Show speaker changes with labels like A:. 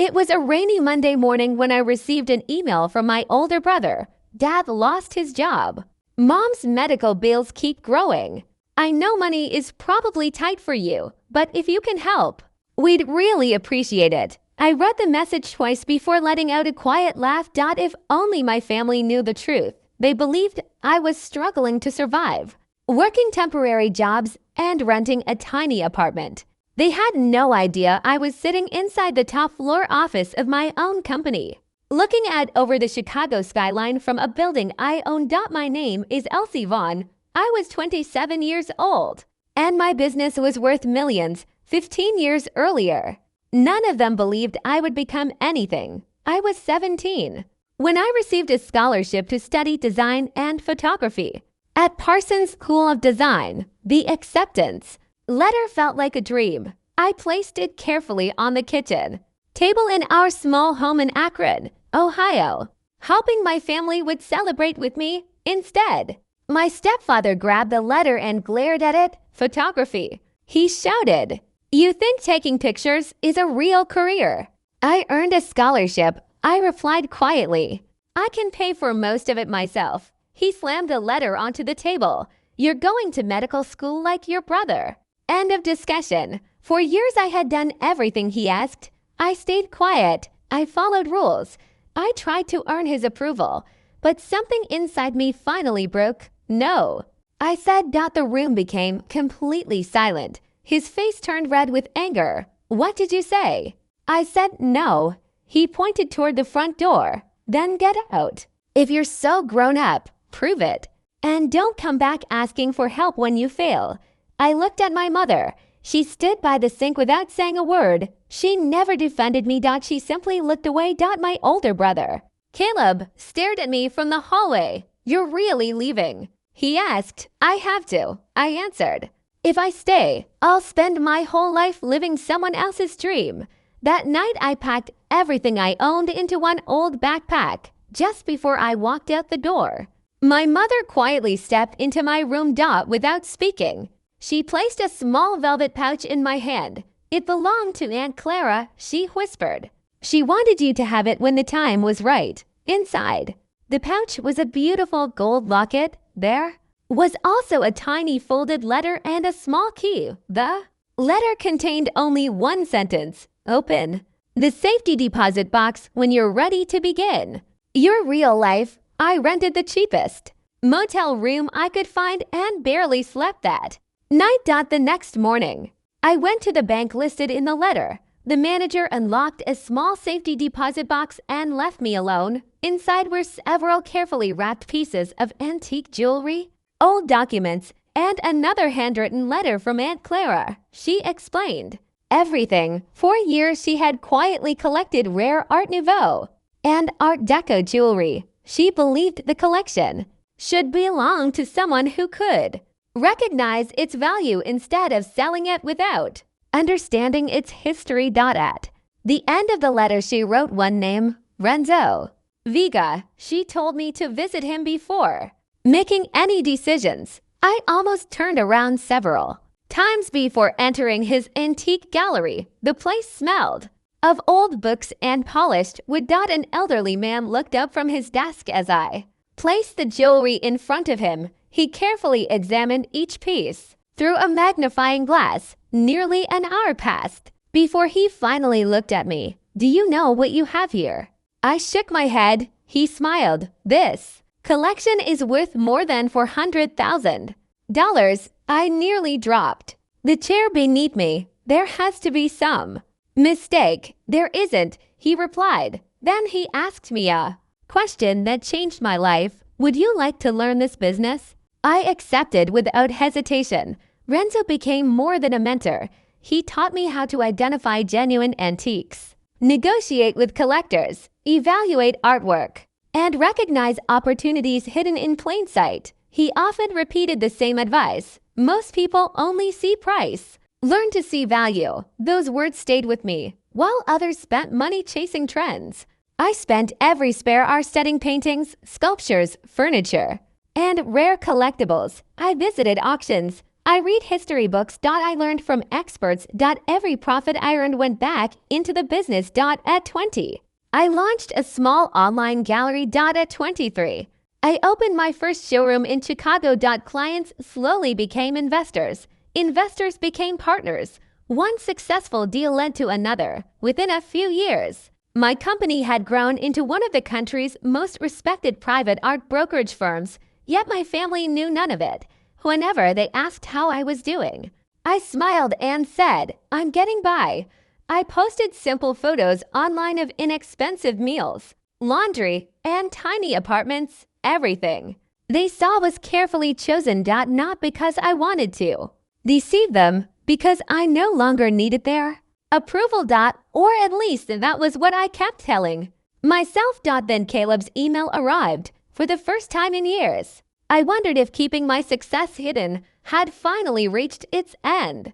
A: It was a rainy Monday morning when I received an email from my older brother. Dad lost his job. Mom's medical bills keep growing. I know money is probably tight for you, but if you can help, we'd really appreciate it. I read the message twice before letting out a quiet laugh. If only my family knew the truth. They believed I was struggling to survive, working temporary jobs and renting a tiny apartment. They had no idea I was sitting inside the top floor office of my own company, looking out over the Chicago skyline from a building I own. My name is Elsie Vaughn. I was 27 years old, and my business was worth millions 15 years earlier. None of them believed I would become anything. I was 17 when I received a scholarship to study design and photography at Parsons School of Design. The acceptance letter felt like a dream. I placed it carefully on the kitchen table in our small home in Akron, Ohio, hoping my family would celebrate with me. Instead, my stepfather grabbed the letter and glared at it. Photography. He shouted, "You think taking pictures is a real career?" I earned a scholarship. I replied quietly, "I can pay for most of it myself." He slammed the letter onto the table. "You're going to medical school like your brother." End of discussion. For years I had done everything he asked. I stayed quiet. I followed rules. I tried to earn his approval, but something inside me finally broke. "No," I said. The room became completely silent. His face turned red with anger. "What did you say?" I said no. He pointed toward the front door. "Then get out. If you're so grown up, prove it. And don't come back asking for help when you fail." I looked at my mother. She stood by the sink without saying a word. She never defended me. She simply looked away. My older brother, Caleb, stared at me from the hallway. "You're really leaving?" he asked. "I have to," I answered. "If I stay, I'll spend my whole life living someone else's dream." That night I packed everything I owned into one old backpack. Just before I walked out the door, my mother quietly stepped into my room. Without speaking, she placed a small velvet pouch in my hand. "It belonged to Aunt Clara," she whispered. "She wanted you to have it when the time was right." Inside the pouch was a beautiful gold locket. There was also a tiny folded letter and a small key. The letter contained only one sentence: "Open the safety deposit box when you're ready to begin your real life." I rented the cheapest motel room I could find and barely slept that night. The next morning, I went to the bank listed in the letter. The manager unlocked a small safety deposit box and left me alone. Inside were several carefully wrapped pieces of antique jewelry, old documents, and another handwritten letter from Aunt Clara. She explained everything. For years she had quietly collected rare Art Nouveau and Art Deco jewelry. She believed the collection should belong to someone who could recognize its value instead of selling it without understanding its history. At the end of the letter she wrote one name: Renzo Vega. She told me to visit him before making any decisions. I almost turned around several times before entering his antique gallery. The place smelled of old books and polished wood. An elderly man looked up from his desk as I placed the jewelry in front of him. He carefully examined each piece through a magnifying glass. Nearly an hour passed before he finally looked at me. "Do you know what you have here?" I shook my head. He smiled. "This collection is worth more than $400,000. I nearly dropped the chair beneath me. "There has to be some mistake." "There isn't," he replied. Then he asked me a question that changed my life. "Would you like to learn this business?" I accepted without hesitation. Renzo became more than a mentor. He taught me how to identify genuine antiques, negotiate with collectors, evaluate artwork, and recognize opportunities hidden in plain sight. He often repeated the same advice: most people only see price. Learn to see value. Those words stayed with me. While others spent money chasing trends, I spent every spare hour studying paintings, sculptures, furniture, and rare collectibles. I visited auctions. I read history books. I learned from experts. Every profit I earned went back into the business. At 20, I launched a small online gallery. At 23, I opened my first showroom in Chicago. Clients slowly became investors. Investors became partners. One successful deal led to another. Within a few years, my company had grown into one of the country's most respected private art brokerage firms, yet my family knew none of it. Whenever they asked how I was doing, I smiled and said, "I'm getting by." I posted simple photos online of inexpensive meals, laundry, and tiny apartments, everything they saw was carefully chosen. Not because I wanted to deceive them, because I no longer needed their approval. Or at least that was what I kept telling myself. Then Caleb's email arrived for the first time in years. I wondered if keeping my success hidden had finally reached its end.